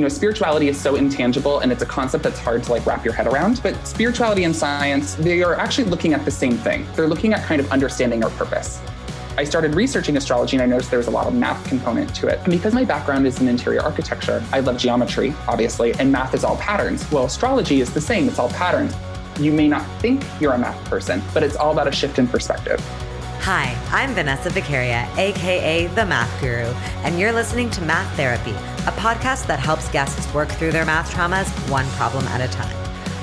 spirituality is so intangible and it's a concept that's hard to like wrap your head around. But spirituality and science, they are actually looking at the same thing. They're looking at kind of understanding our purpose. I started researching astrology and I noticed there was a lot of math component to it. And because my background is in interior architecture, I love geometry, obviously, and math is all patterns. Well, astrology is the same, it's all patterns. You may not think you're a math person, but it's all about a shift in perspective. Hi, I'm Vanessa Vicaria, aka The Math Guru, and you're listening to Math Therapy, a podcast that helps guests work through their math traumas one problem at a time.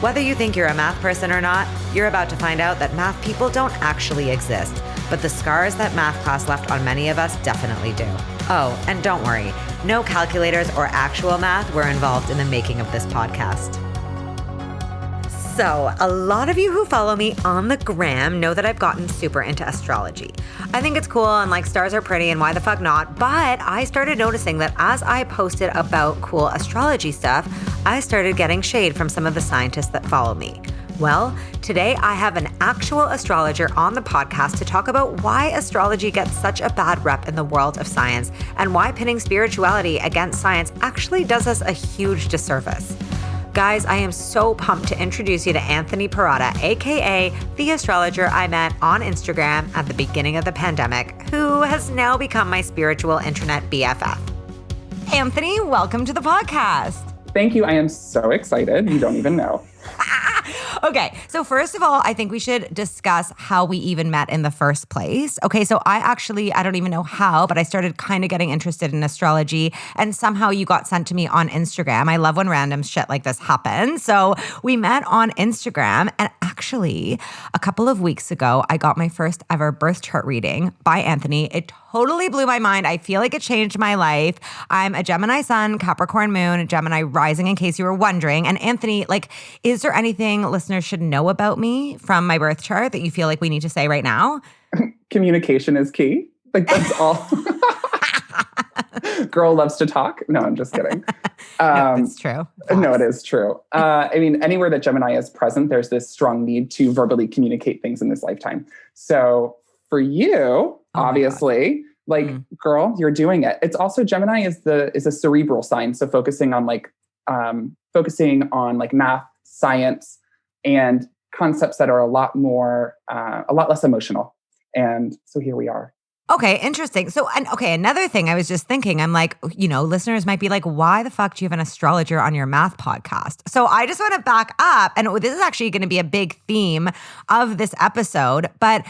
Whether you think you're a math person or not, you're about to find out that math people don't actually exist, but the scars that math class left on many of us definitely do. Oh, and don't worry, no calculators or actual math were involved in the making of this podcast. So, a lot of you who follow me on the gram know that I've gotten super into astrology. I think it's cool and like stars are pretty and why the fuck not, but I started noticing that as I posted about cool astrology stuff, I started getting shade from some of the scientists that follow me. Well, today I have an actual astrologer on the podcast to talk about why astrology gets such a bad rep in the world of science and why pitting spirituality against science actually does us a huge disservice. Guys, I am so pumped to introduce you to Anthony Perrotta, aka the astrologer I met on Instagram at the beginning of the pandemic, who has now become my spiritual internet BFF. Anthony, welcome to the podcast. Thank you. I am so excited. You don't even know. Okay, so first of all, I think we should discuss how we even met in the first place. Okay, so I don't even know how, but I started kind of getting interested in astrology and somehow you got sent to me on Instagram. I love when random shit like this happens. So we met on Instagram and actually a couple of weeks ago, I got my first ever birth chart reading by Anthony. It totally blew my mind. I feel like it changed my life. I'm a Gemini sun, Capricorn moon, Gemini rising, in case you were wondering. And Anthony, is there anything listeners should know about me from my birth chart that you feel like we need to say right now? Communication is key. That's all. Girl loves to talk. No, I'm just kidding. No, it's true. No, it is true. Anywhere that Gemini is present, there's this strong need to verbally communicate things in this lifetime. So for you, obviously, girl, you're doing it. It's also Gemini is a cerebral sign. So focusing on math, science, and concepts that are a lot less emotional. And so here we are. Okay, interesting. So, another thing I was just thinking, I'm like, listeners might be like, why the fuck do you have an astrologer on your math podcast? So I just want to back up, and this is actually going to be a big theme of this episode, but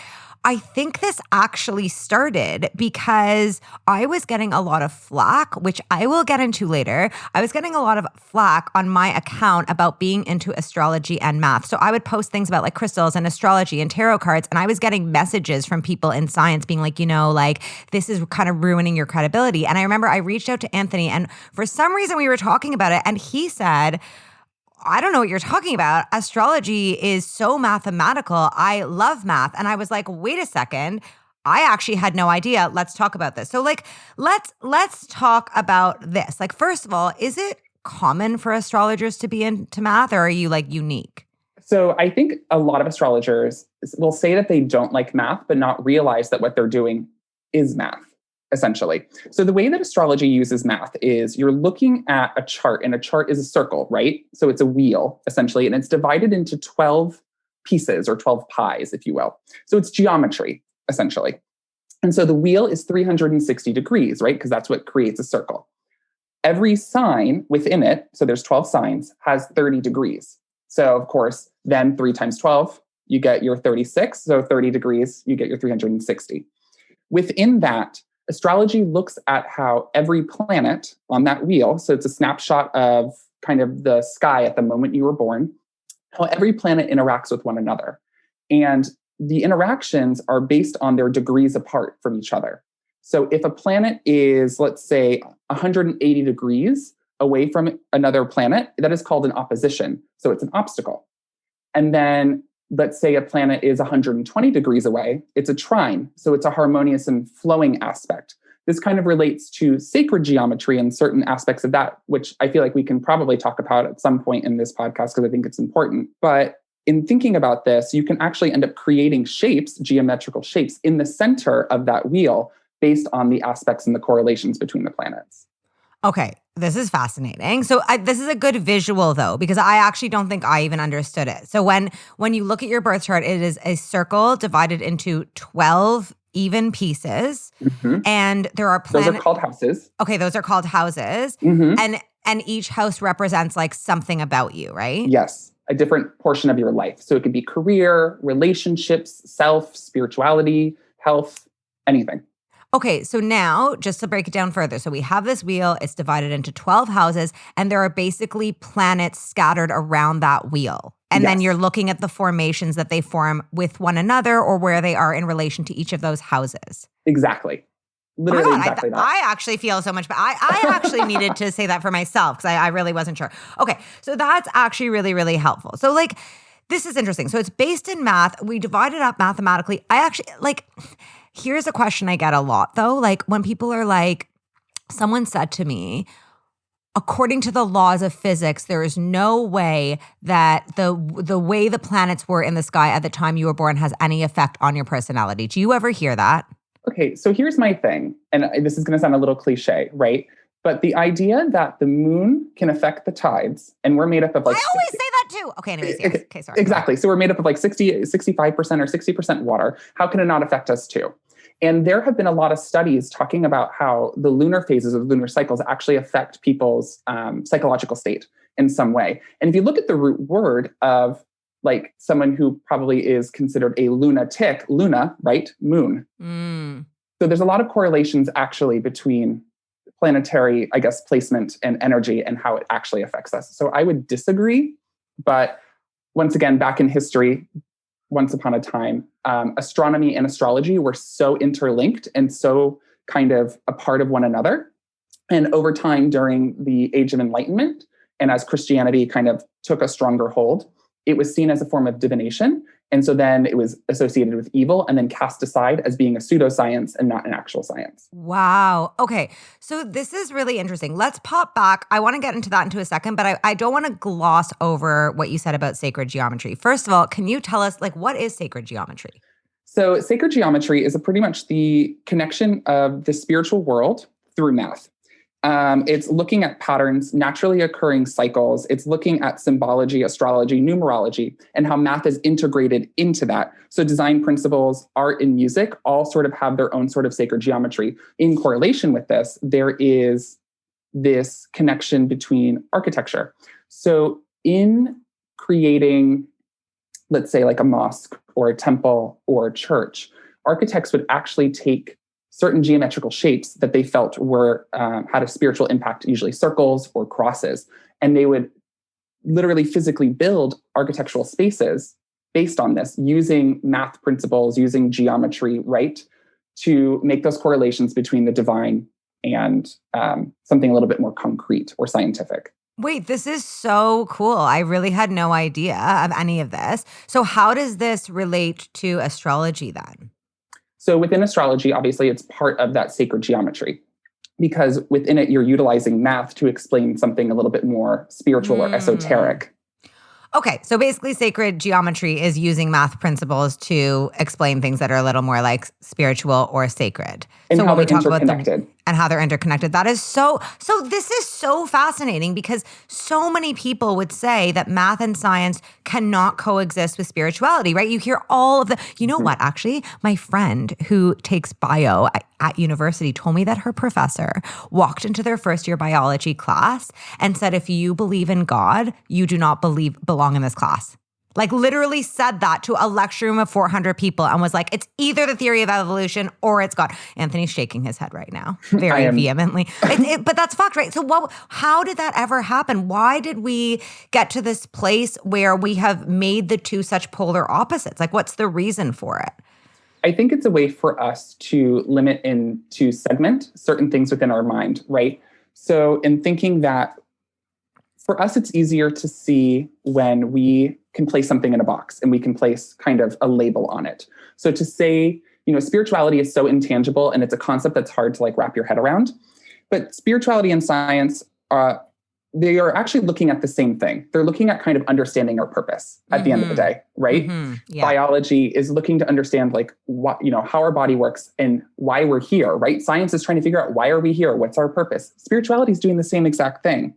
I think this actually started because I was getting a lot of flack, which I will get into later. I was getting a lot of flack on my account about being into astrology and math. So I would post things about crystals and astrology and tarot cards, and I was getting messages from people in science being like, this is kind of ruining your credibility. And I remember I reached out to Anthony, and for some reason we were talking about it, and he said, I don't know what you're talking about. Astrology is so mathematical. I love math. And I was like, wait a second. I actually had no idea. Let's talk about this. So let's talk about this. First of all, is it common for astrologers to be into math, or are you unique? So I think a lot of astrologers will say that they don't like math, but not realize that what they're doing is math, essentially. So the way that astrology uses math is you're looking at a chart, and a chart is a circle, right? So it's a wheel, essentially, and it's divided into 12 pieces or 12 pies, if you will. So it's geometry, essentially. And so the wheel is 360 degrees, right? Because that's what creates a circle. Every sign within it, so there's 12 signs, has 30 degrees. So of course, then 3 times 12, you get your 36. So 30 degrees, you get your 360. Within that, astrology looks at how every planet on that wheel, so it's a snapshot of kind of the sky at the moment you were born, how every planet interacts with one another. And the interactions are based on their degrees apart from each other. So if a planet is, let's say, 180 degrees away from another planet, that is called an opposition. So it's an obstacle. And then let's say a planet is 120 degrees away, it's a trine. So it's a harmonious and flowing aspect. This kind of relates to sacred geometry and certain aspects of that, which I feel like we can probably talk about at some point in this podcast because I think it's important. But in thinking about this, you can actually end up creating shapes, geometrical shapes, in the center of that wheel based on the aspects and the correlations between the planets. Okay, this is fascinating. So this is a good visual though, because I actually don't think I even understood it. So when you look at your birth chart, it is a circle divided into 12 even pieces, and there are Those are called houses. Okay, those are called houses, and each house represents like something about you, right? Yes, a different portion of your life. So it could be career, relationships, self, spirituality, health, anything. Okay, so now just to break it down further. So we have this wheel, it's divided into 12 houses, and there are basically planets scattered around that wheel. And then you're looking at the formations that they form with one another or where they are in relation to each of those houses. Exactly. Literally exactly that. I actually feel so much better. I actually needed to say that for myself because I really wasn't sure. Okay, so that's actually really, really helpful. So like, this is interesting. So it's based in math. We divide it up mathematically. I actually, like, here's a question I get a lot though. Like when people are like, someone said to me, according to the laws of physics, there is no way that the way the planets were in the sky at the time you were born has any effect on your personality. Do you ever hear that? Okay, so here's my thing, and this is going to sound a little cliche, right? But the idea that the moon can affect the tides, and we're made up of like— I always say that too. Okay, anyways, yes. Okay, sorry. Exactly. So we're made up of like 65% or 60% water. How can it not affect us too? And there have been a lot of studies talking about how the lunar phases of lunar cycles actually affect people's psychological state in some way. And if you look at the root word of like someone who probably is considered a lunatic, luna, right? Moon. So there's a lot of correlations actually between planetary, I guess, placement and energy and how it actually affects us. So I would disagree. But once again, back in history, once upon a time, astronomy and astrology were so interlinked and so kind of a part of one another. And over time, during the Age of Enlightenment, and as Christianity kind of took a stronger hold, it was seen as a form of divination. And so then it was associated with evil and then cast aside as being a pseudoscience and not an actual science. Wow. Okay. So this is really interesting. Let's pop back. I want to get into that into a second, but I don't want to gloss over what you said about sacred geometry. First of all, can you tell us, like, what is sacred geometry? So sacred geometry is pretty much the connection of the spiritual world through math. It's looking at patterns, naturally occurring cycles. It's looking at symbology, astrology, numerology, and how math is integrated into that. So design principles, art, and music all sort of have their own sort of sacred geometry. In correlation with this, there is this connection between architecture. So in creating, let's say, like a mosque or a temple or a church, architects would actually take certain geometrical shapes that they felt were had a spiritual impact, usually circles or crosses. And they would literally physically build architectural spaces based on this, using math principles, using geometry, right, to make those correlations between the divine and something a little bit more concrete or scientific. Wait, this is so cool. I really had no idea of any of this. So how does this relate to astrology then? So within astrology, obviously, it's part of that sacred geometry because within it, you're utilizing math to explain something a little bit more spiritual or esoteric. Okay, so basically sacred geometry is using math principles to explain things that are a little more like spiritual or sacred. And so how when they're we talk interconnected. And how they're interconnected. That is so this is so fascinating because so many people would say that math and science cannot coexist with spirituality, right? You hear all of the, you know what, actually, my friend who takes bio at university told me that her professor walked into their first year biology class and said, if you believe in God, you do not belong in this class. Like literally said that to a lecture room of 400 people and was like, it's either the theory of evolution or it's God. Anthony's shaking his head right now very vehemently. But that's fact, right? So how did that ever happen? Why did we get to this place where we have made the two such polar opposites? Like what's the reason for it? I think it's a way for us to limit and to segment certain things within our mind, right? So in thinking that for us, it's easier to see when we can place something in a box and we can place kind of a label on it. So to say, spirituality is so intangible and it's a concept that's hard to like wrap your head around. But spirituality and science they are actually looking at the same thing. They're looking at kind of understanding our purpose at the end of the day, right? Yeah. Biology is looking to understand like what, how our body works and why we're here, right? Science is trying to figure out why are we here? What's our purpose? Spirituality is doing the same exact thing.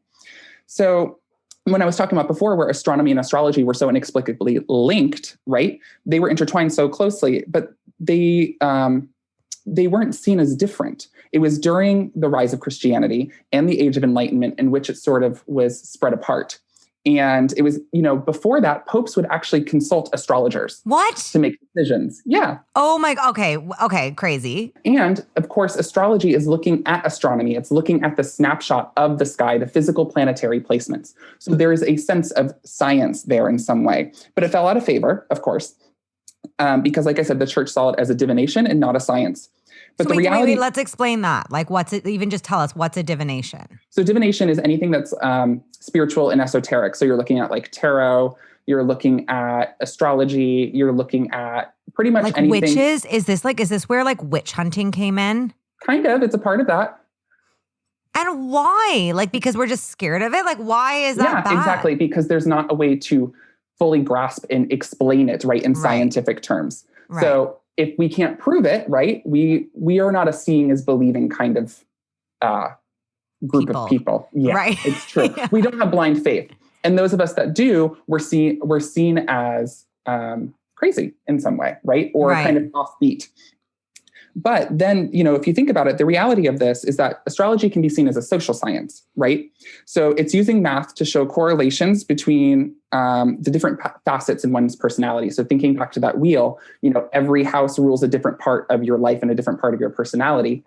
So when I was talking about before, where astronomy and astrology were so inexplicably linked, right? They were intertwined so closely, but they weren't seen as different. It was during the rise of Christianity and the Age of Enlightenment in which it sort of was spread apart. And it was, before that, popes would actually consult astrologers. What? To make decisions. Yeah. Oh my, okay, crazy. And of course, astrology is looking at astronomy. It's looking at the snapshot of the sky, the physical planetary placements. So there is a sense of science there in some way. But it fell out of favor, of course, because like I said, the church saw it as a divination and not a science. But so the reality, wait, let's explain that. Like, what's it? Even just tell us, what's a divination? So divination is anything that's spiritual and esoteric. So you're looking at like tarot, you're looking at astrology, you're looking at pretty much like anything. Witches? Is this where like witch hunting came in? Kind of, it's a part of that. And why? Like, because we're just scared of it? Like, why is that bad? Exactly. Because there's not a way to fully grasp and explain it, right, in scientific terms. Right. So if we can't prove it, right, we are not a seeing is believing kind of group of people. Yeah, right. It's true. Yeah. We don't have blind faith. And those of us that do, we're seen as crazy in some way, right? Or kind of offbeat. But then, if you think about it, the reality of this is that astrology can be seen as a social science, right? So it's using math to show correlations between the different facets in one's personality. So thinking back to that wheel, every house rules a different part of your life and a different part of your personality,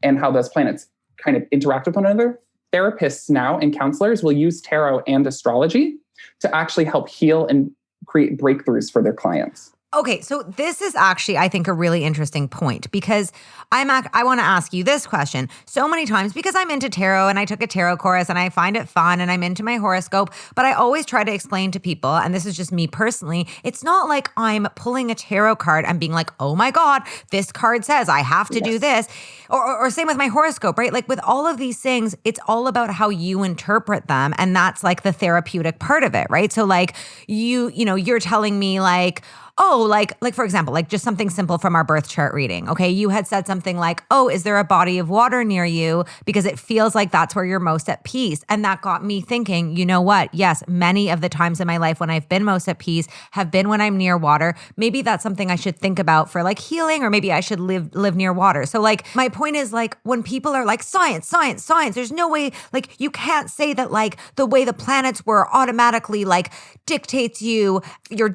and how those planets kind of interact with one another. Therapists now and counselors will use tarot and astrology to actually help heal and create breakthroughs for their clients. Okay, so this is actually, I think, a really interesting point because I want to ask you this question so many times because I'm into tarot and I took a tarot course and I find it fun and I'm into my horoscope, but I always try to explain to people, and this is just me personally, it's not like I'm pulling a tarot card and being like, oh my God, this card says I have to do this. Or same with my horoscope, right? Like with all of these things, it's all about how you interpret them. And that's like the therapeutic part of it, right? So like you're telling me like, oh, like for example, like just something simple from our birth chart reading. Okay. You had said something like, oh, is there a body of water near you? Because it feels like that's where you're most at peace. And that got me thinking, you know what? Yes, many of the times in my life when I've been most at peace have been when I'm near water. Maybe that's something I should think about for like healing, or maybe I should live near water. So like my point is like when people are like science, there's no way, like you can't say that like the way the planets were automatically like dictates your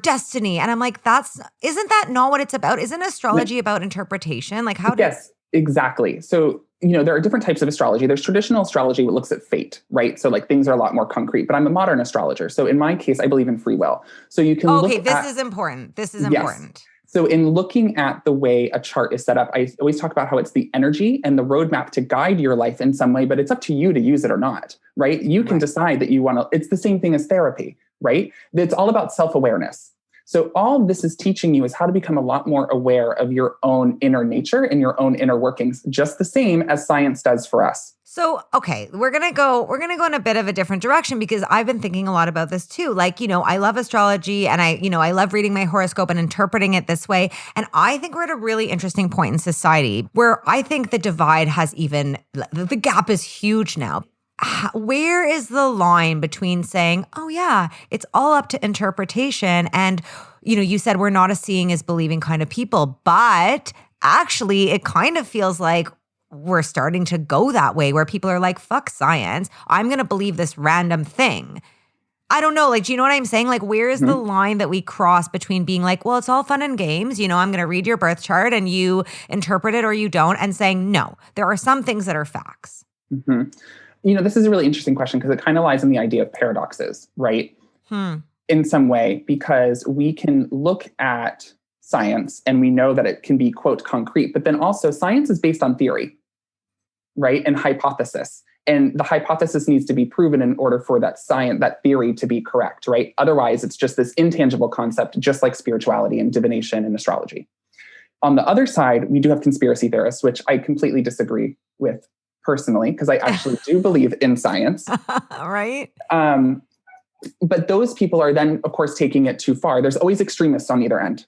destiny. And I'm like, isn't that not what it's about? Isn't astrology about interpretation? Like how Yes, exactly. So, there are different types of astrology. There's traditional astrology that looks at fate, right? So like things are a lot more concrete, but I'm a modern astrologer. So in my case, I believe in free will. So you can this is important. This is important. So in looking at the way a chart is set up, I always talk about how it's the energy and the roadmap to guide your life in some way, but it's up to you to use it or not, right? You can decide that you want to, it's the same thing as therapy, right? It's all about self-awareness. So all this is teaching you is how to become a lot more aware of your own inner nature and your own inner workings, just the same as science does for us. So, okay, we're going to go in a bit of a different direction because I've been thinking a lot about this too. Like, I love astrology and I love reading my horoscope and interpreting it this way. And I think we're at a really interesting point in society where I think the divide the gap is huge now. Where is the line between saying, oh yeah, it's all up to interpretation, and you said we're not a seeing is believing kind of people, but actually it kind of feels like we're starting to go that way where people are like, fuck science, I'm going to believe this random thing. I don't know, like, do you know what I'm saying? Like, where is the line that we cross between being like, well, it's all fun and games, I'm going to read your birth chart and you interpret it or you don't, and saying, no, there are some things that are facts. Mm-hmm. This is a really interesting question because it kind of lies in the idea of paradoxes, right? In some way, because we can look at science and we know that it can be, quote, concrete, but then also science is based on theory, right? And hypothesis. And the hypothesis needs to be proven in order for that theory to be correct, right? Otherwise, it's just this intangible concept, just like spirituality and divination and astrology. On the other side, we do have conspiracy theorists, which I completely disagree with personally, because I actually do believe in science. Right? But those people are then, of course, taking it too far. There's always extremists on either end.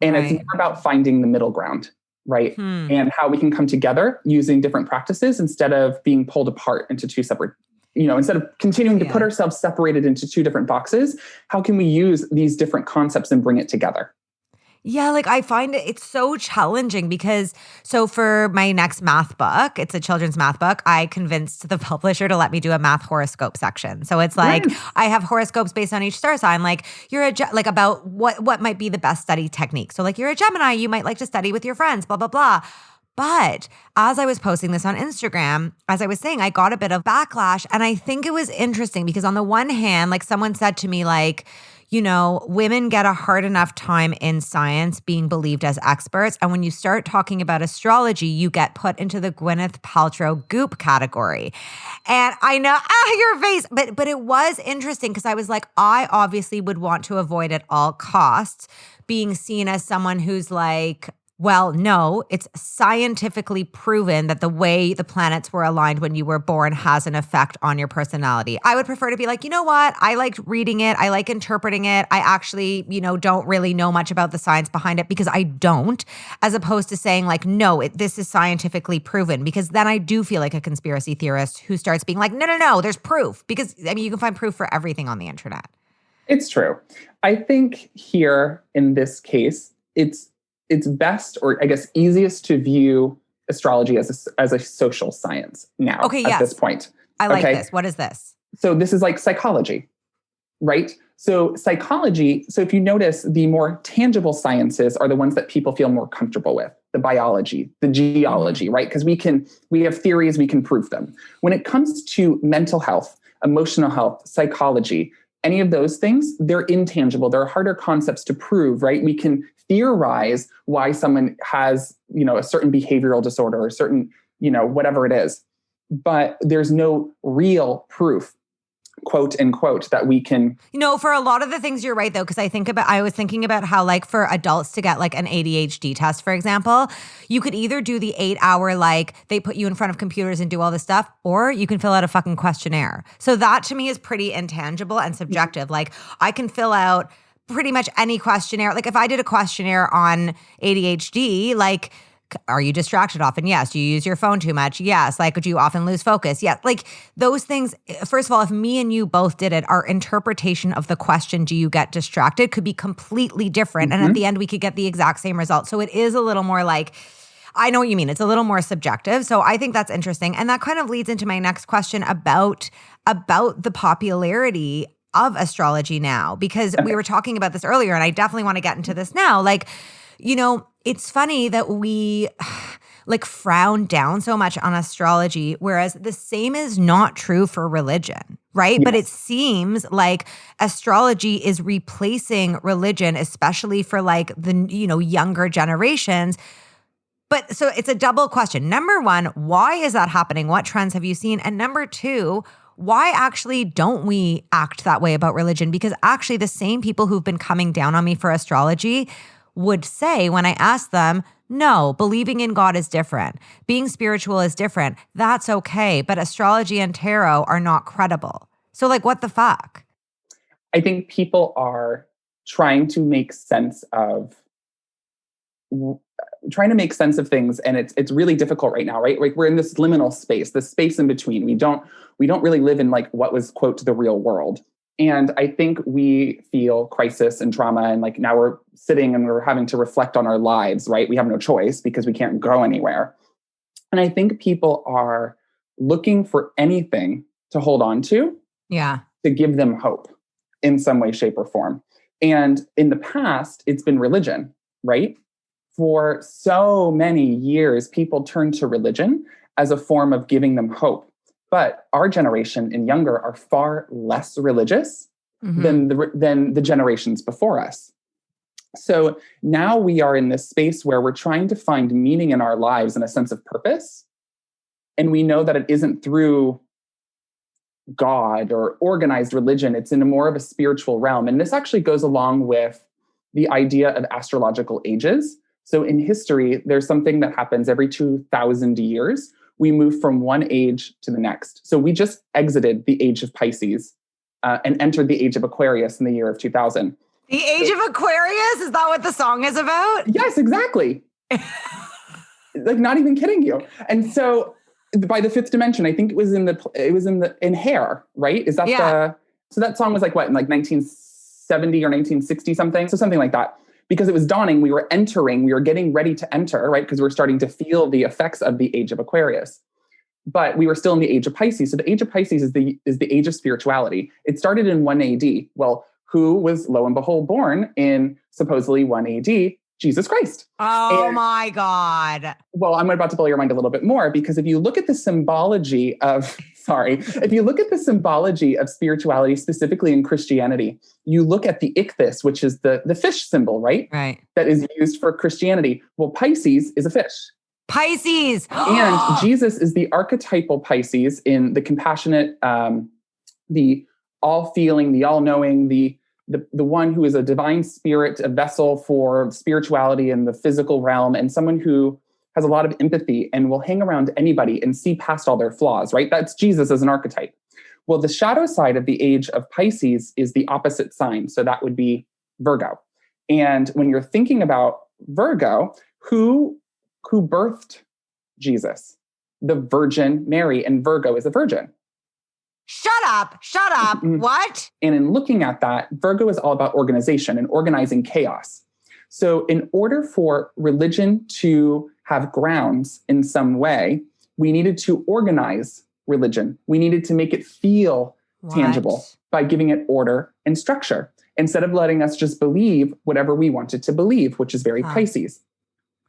And it's more about finding the middle ground, right? And how we can come together using different practices instead of being pulled apart into two separate, instead of continuing to put ourselves separated into two different boxes, how can we use these different concepts and bring it together? Yeah, like I find it's so challenging because for my next math book, it's a children's math book, I convinced the publisher to let me do a math horoscope section. So it's like I have horoscopes based on each star sign, like about what might be the best study technique. So like you're a Gemini, you might like to study with your friends, blah, blah, blah. But as I was posting this on Instagram, as I was saying, I got a bit of backlash. And I think it was interesting because on the one hand, like someone said to me, like, women get a hard enough time in science being believed as experts. And when you start talking about astrology, you get put into the Gwyneth Paltrow goop category. And I know, your face, but it was interesting because I was like, I obviously would want to avoid at all costs being seen as someone who's like, well, no, it's scientifically proven that the way the planets were aligned when you were born has an effect on your personality. I would prefer to be like, you know what? I like reading it. I like interpreting it. I actually, don't really know much about the science behind it because I don't, as opposed to saying like, no, this is scientifically proven, because then I do feel like a conspiracy theorist who starts being like, no, there's proof, because you can find proof for everything on the internet. It's true. I think here in this case, it's best, or I guess easiest, to view astrology as a social science now at this point. I like this. What is this? So this is like psychology, right? So psychology, so if you notice, the more tangible sciences are the ones that people feel more comfortable with. The biology, the geology, right? Because we have theories, we can prove them. When it comes to mental health, emotional health, psychology, any of those things, they're intangible. They're harder concepts to prove, right? We can theorize why someone has, a certain behavioral disorder or certain, whatever it is. But there's no real proof, quote unquote, that we can. For a lot of the things, you're right, though, because I was thinking about how, like, for adults to get like an ADHD test, for example, you could either do the 8-hour, like they put you in front of computers and do all this stuff, or you can fill out a fucking questionnaire. So that to me is pretty intangible and subjective. Like I can fill out pretty much any questionnaire. Like if I did a questionnaire on ADHD, like, are you distracted often? Yes. Do you use your phone too much? Yes. Like, do you often lose focus? Yeah. Like those things, first of all, if me and you both did it, our interpretation of the question, do you get distracted, could be completely different. And at the end, we could get the exact same result. So it is a little more like, I know what you mean. It's a little more subjective. So I think that's interesting. And that kind of leads into my next question about the popularity of astrology now, because we were talking about this earlier, and I definitely want to get into this now. Like, it's funny that we like frown down so much on astrology, whereas the same is not true for religion, right? Yes. But it seems like astrology is replacing religion, especially for like the, younger generations. But so it's a double question. Number one, why is that happening? What trends have you seen? And number two, why actually don't we act that way about religion? Because actually the same people who've been coming down on me for astrology would say when I ask them, no, believing in God is different. Being spiritual is different. That's okay. But astrology and tarot are not credible. So like, what the fuck? I think people are trying to make sense of things, and it's really difficult right now, right? Like we're in this liminal space, this space in between. We don't really live in like what was, quote, the real world. And I think we feel crisis and trauma, and like now we're sitting and we're having to reflect on our lives, right? We have no choice because we can't go anywhere. And I think people are looking for anything to hold on to, to give them hope in some way, shape, or form. And in the past, it's been religion, right? For so many years, people turned to religion as a form of giving them hope. But our generation and younger are far less religious than the generations before us. So now we are in this space where we're trying to find meaning in our lives and a sense of purpose. And we know that it isn't through God or organized religion. It's in a more of a spiritual realm. And this actually goes along with the idea of astrological ages. So in history, there's something that happens every 2,000 years we move from one age to the next. So we just exited the age of Pisces and entered the age of Aquarius in the year of 2000. The age of Aquarius? Is that what the song is about? Yes, exactly. Like, not even kidding you. And so by the fifth dimension, I think it was in hair, right? Is that so that song was like what, in like 1970 or 1960 something? So something like that. Because it was dawning, we were getting ready to enter, right? Because we're starting to feel the effects of the age of Aquarius. But we were still in the age of Pisces. So the age of Pisces is the age of spirituality. It started in 1 AD. Well, who was, lo and behold, born in supposedly 1 AD? Jesus Christ. Oh my God. Well, I'm about to blow your mind a little bit more, because if you look at the symbology of, spirituality, specifically in Christianity, you look at the ichthys, which is the fish symbol, right? Right. That is used for Christianity. Well, Pisces is a fish. Pisces. And Jesus is the archetypal Pisces in the compassionate, the all-feeling, the all-knowing, the one who is a divine spirit, a vessel for spirituality in the physical realm, and someone who has a lot of empathy and will hang around anybody and see past all their flaws, right? That's Jesus as an archetype. Well, the shadow side of the age of Pisces is the opposite sign. So that would be Virgo. And when you're thinking about Virgo, who birthed Jesus? The Virgin Mary, and Virgo is a virgin. Shut up. What? And in looking at that, Virgo is all about organization and organizing chaos. So in order for religion to have grounds in some way, we needed to organize religion. We needed to make it feel tangible by giving it order and structure, instead of letting us just believe whatever we wanted to believe, which is very Pisces.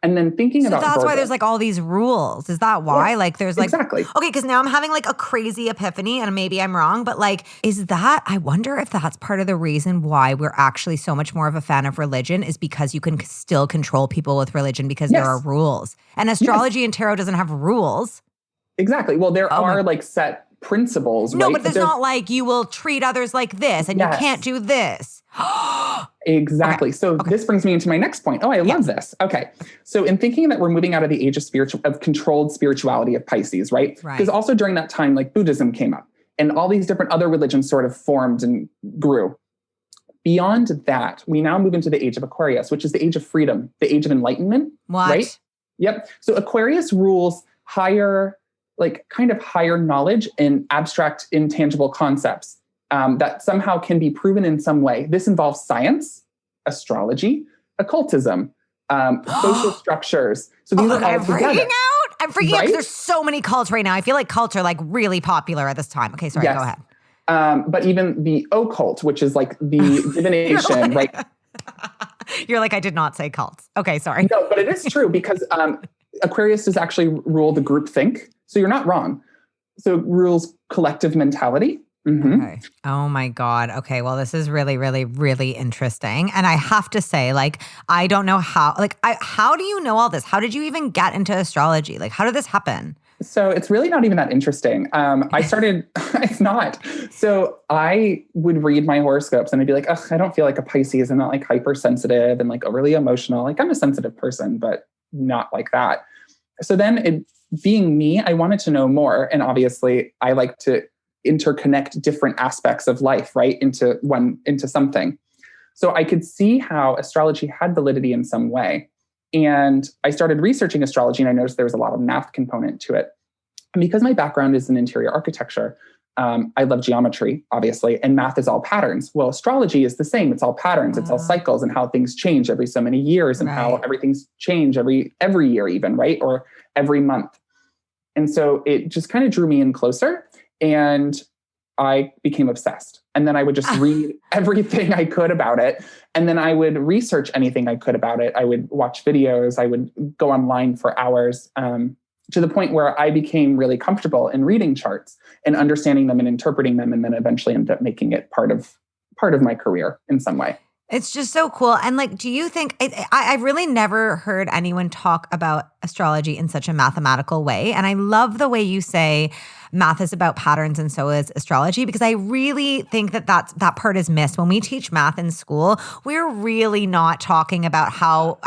And then thinking about that's Virgo, why there's like all these rules. Is that why? Yes, like there's like, exactly. Okay, because now I'm having like a crazy epiphany, and maybe I'm wrong, but like, I wonder if that's part of the reason why we're actually so much more of a fan of religion, is because you can still control people with religion because there are rules. And astrology and tarot doesn't have rules. Exactly. Well, there are like set principles, no, right? but there's not like you will treat others like this and you can't do this. Exactly. Okay. So this brings me into my next point. Oh, I love this. Okay. So in thinking that we're moving out of the age of controlled spirituality of Pisces, right? Because also during that time, like Buddhism came up and all these different other religions sort of formed and grew. Beyond that, we now move into the age of Aquarius, which is the age of freedom, the age of enlightenment. Right? Yep. So Aquarius rules higher knowledge and abstract, intangible concepts that somehow can be proven in some way. This involves science, astrology, occultism, social structures. So these are all together. I'm freaking out because there's so many cults right now. I feel like cults are like really popular at this time. Okay, sorry, go ahead. But even the occult, which is like the divination, right? You're like, I did not say cults. Okay, sorry. No, but it is true because Aquarius does actually rule the group think. So you're not wrong. So it rules collective mentality. Mm-hmm. Okay. Oh my God. Okay. Well, this is really, really, really interesting. And I have to say, like, I don't know how, how do you know all this? How did you even get into astrology? Like, how did this happen? So it's really not even that interesting. It's not. So I would read my horoscopes and I'd be like, I don't feel like a Pisces. I'm not like hypersensitive and like overly emotional. Like I'm a sensitive person, but not like that. So then being me, I wanted to know more. And obviously I like to interconnect different aspects of life, right? Into something. So I could see how astrology had validity in some way. And I started researching astrology and I noticed there was a lot of math component to it. And because my background is in interior architecture, I love geometry, obviously, and math is all patterns. Well, astrology is the same. It's all patterns. It's all cycles and how things change every so many years and how everything's changed every year even, right? Or every month. And so it just kind of drew me in closer. And I became obsessed. And then I would just read everything I could about it. And then I would research anything I could about it. I would watch videos. I would go online for hours to the point where I became really comfortable in reading charts and understanding them and interpreting them. And then eventually ended up making it part of my career in some way. It's just so cool. And like, do you think, I've really never heard anyone talk about astrology in such a mathematical way. And I love the way you say math is about patterns and so is astrology, because I really think that that part is missed. When we teach math in school, we're really not talking about how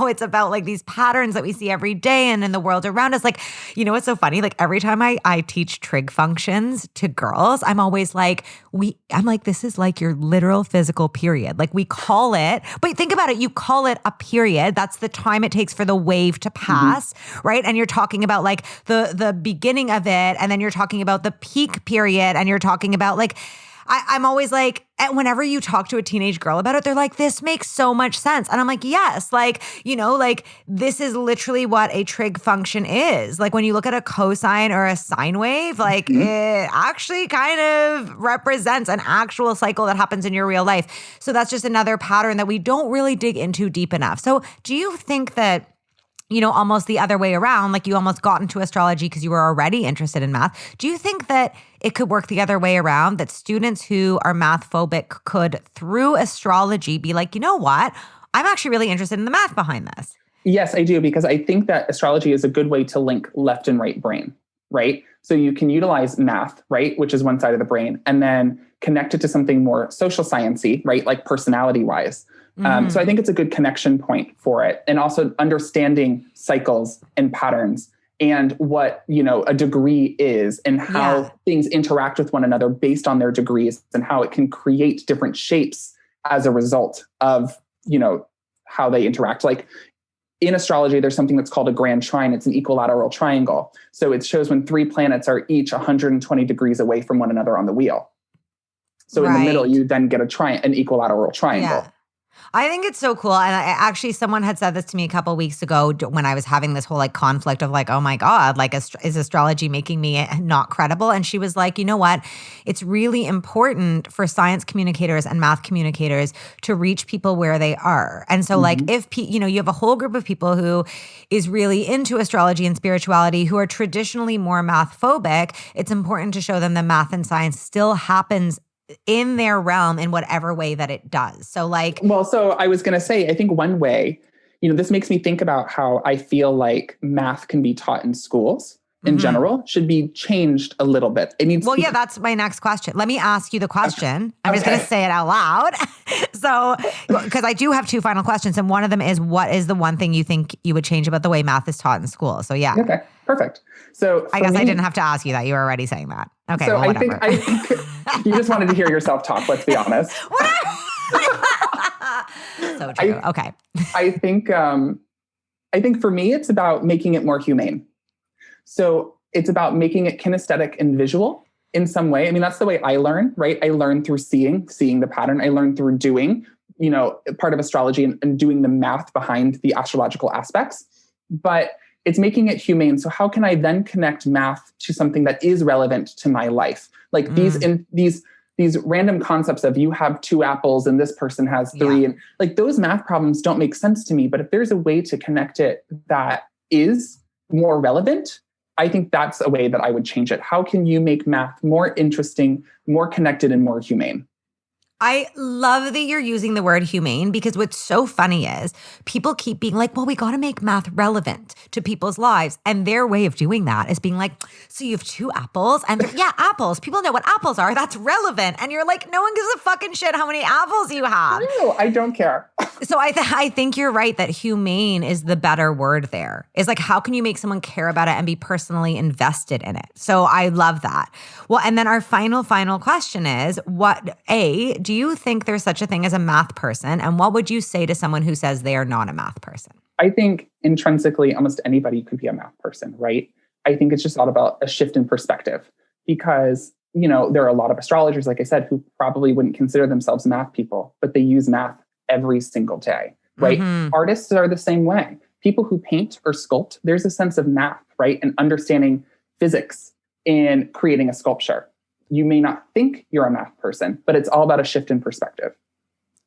it's about like these patterns that we see every day and in the world around us. Like, you know, what's so funny? Like every time I teach trig functions to girls, I'm always like, this is like your literal physical period. Like we call it, but think about it, you call it a period. That's the time it takes for the wave to pass, right? And you're talking about like the beginning of it, and then you're talking about the peak period, and you're talking about like, I'm always like, whenever you talk to a teenage girl about it, they're like, this makes so much sense. And I'm like, yes, like, you know, like this is literally what a trig function is. Like when you look at a cosine or a sine wave, like it actually kind of represents an actual cycle that happens in your real life. So that's just another pattern that we don't really dig into deep enough. So do you think that, you know, almost the other way around, like you almost got into astrology because you were already interested in math. Do you think that it could work the other way around, that students who are math phobic could, through astrology, be like, you know what? I'm actually really interested in the math behind this. Yes, I do, because I think that astrology is a good way to link left and right brain, right? So you can utilize math, right, which is one side of the brain, and then connect it to something more social sciencey, right, like personality-wise. So I think it's a good connection point for it. And also understanding cycles and patterns and what, you know, a degree is and how things interact with one another based on their degrees and how it can create different shapes as a result of, you know, how they interact. Like in astrology, there's something that's called a grand trine. It's an equilateral triangle. So it shows when three planets are each 120 degrees away from one another on the wheel. So in the middle, you then get an equilateral triangle. Yeah. I think it's so cool. And actually, someone had said this to me a couple of weeks ago when I was having this whole like conflict of like, oh my God, like is astrology making me not credible? And she was like, you know what? It's really important for science communicators and math communicators to reach people where they are. And so like if, you know, you have a whole group of people who is really into astrology and spirituality who are traditionally more math phobic, it's important to show them that math and science still happens in their realm in whatever way that it does. So like, well, so I was going to say, I think one way, you know, this makes me think about how I feel like math can be taught in schools in general should be changed a little bit. It needs yeah, that's my next question. Let me ask you the question. I'm just going to say it out loud. So, because I do have two final questions. And one of them is, what is the one thing you think you would change about the way math is taught in school? So yeah. Okay, perfect. So I guess I didn't have to ask you that. You were already saying that. Okay, so well, I think you just wanted to hear yourself talk, let's be honest. So true. Okay. I think for me, it's about making it more humane. So it's about making it kinesthetic and visual in some way. I mean, that's the way I learn, right? I learn through seeing the pattern. I learn through doing, you know, part of astrology and doing the math behind the astrological aspects. But it's making it humane. So how can I then connect math to something that is relevant to my life? Like these random concepts of you have 2 apples and this person has 3, and like those math problems don't make sense to me. But if there's a way to connect it that is more relevant, I think that's a way that I would change it. How can you make math more interesting, more connected, and more humane? I love that you're using the word humane, because what's so funny is people keep being like, well, we got to make math relevant to people's lives. And their way of doing that is being like, so you have 2 apples and yeah, apples. People know what apples are. That's relevant. And you're like, no one gives a fucking shit how many apples you have. No, I don't care. So I think you're right that humane is the better word there. It's like, how can you make someone care about it and be personally invested in it? So I love that. Well, and then our final question is, do you think there's such a thing as a math person? And what would you say to someone who says they are not a math person? I think intrinsically, almost anybody could be a math person, right? I think it's just all about a shift in perspective, because, you know, there are a lot of astrologers, like I said, who probably wouldn't consider themselves math people, but they use math every single day, right? Artists are the same way. People who paint or sculpt, there's a sense of math, right? And understanding physics in creating a sculpture. You may not think you're a math person, but it's all about a shift in perspective.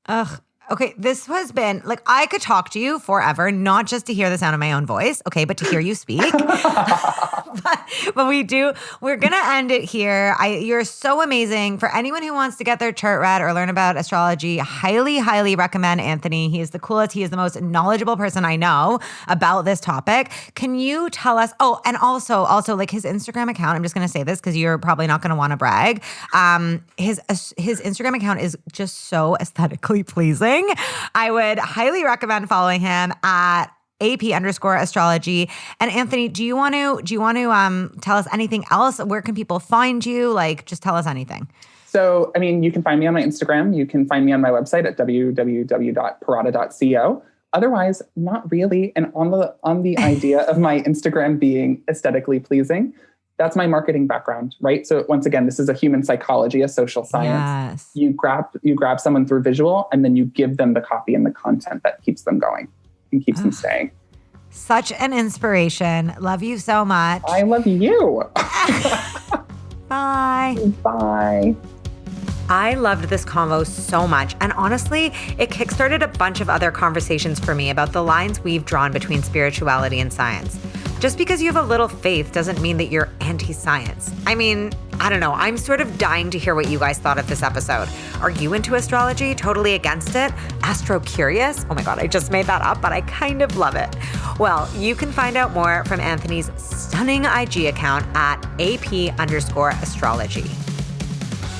Ugh, Okay, this has been like I could talk to you forever, not just to hear the sound of my own voice, okay, but to hear you speak. but we're gonna end it here. You're so amazing. For anyone who wants to get their chart read or learn about astrology, highly, highly recommend Anthony. He is the coolest. He is the most knowledgeable person I know about this topic. Can you tell us? Oh, and also like his Instagram account. I'm just gonna say this because you're probably not gonna want to brag. His Instagram account is just so aesthetically pleasing. I would highly recommend following him at AP_astrology. And Anthony, do you want to tell us anything else? Where can people find you? Like, just tell us anything. So, I mean, you can find me on my Instagram. You can find me on my website at www.perrotta.co. Otherwise, not really. And on the idea of my Instagram being aesthetically pleasing, that's my marketing background, right? So once again, this is a human psychology, a social science. Yes. You grab someone through visual, and then you give them the copy and the content that keeps them going and keeps them staying. Such an inspiration. Love you so much. I love you. Bye. Bye. I loved this convo so much, and honestly, it kickstarted a bunch of other conversations for me about the lines we've drawn between spirituality and science. Just because you have a little faith doesn't mean that you're anti-science. I mean, I don't know. I'm sort of dying to hear what you guys thought of this episode. Are you into astrology? Totally against it? Astro-curious? Oh my God, I just made that up, but I kind of love it. Well, you can find out more from Anthony's stunning IG account at AP_astrology.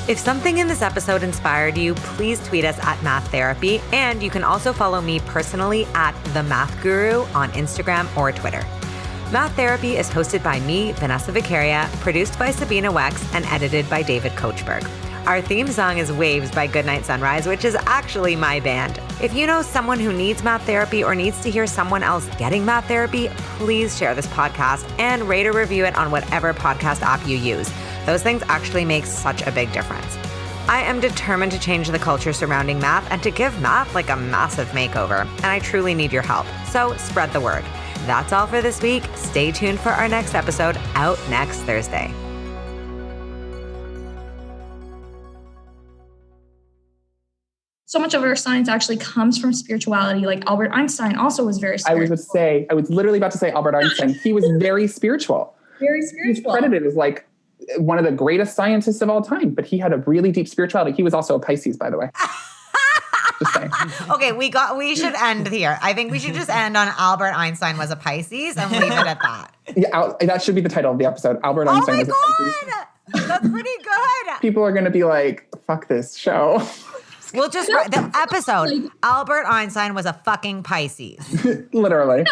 If something in this episode inspired you, please tweet us at Math Therapy, and you can also follow me personally at The Math Guru on Instagram or Twitter. Math Therapy is hosted by me, Vanessa Vicaria, produced by Sabina Wex, and edited by David Kochberg. Our theme song is Waves by Goodnight Sunrise, which is actually my band. If you know someone who needs math therapy or needs to hear someone else getting math therapy, please share this podcast and rate or review it on whatever podcast app you use. Those things actually make such a big difference. I am determined to change the culture surrounding math and to give math like a massive makeover, and I truly need your help. So spread the word. That's all for this week. Stay tuned for our next episode out next Thursday. So much of our science actually comes from spirituality. Like Albert Einstein also was very spiritual. I was literally about to say Albert Einstein. He was very spiritual. Very spiritual. He's credited as like one of the greatest scientists of all time, but he had a really deep spirituality. He was also a Pisces, by the way. Just saying. Okay, we should end here. I think we should just end on Albert Einstein was a Pisces and leave it at that. Yeah, that should be the title of the episode. Albert Einstein was a Pisces. That's pretty good. People are going to be like, fuck this show. We'll just write the episode. Albert Einstein was a fucking Pisces. Literally.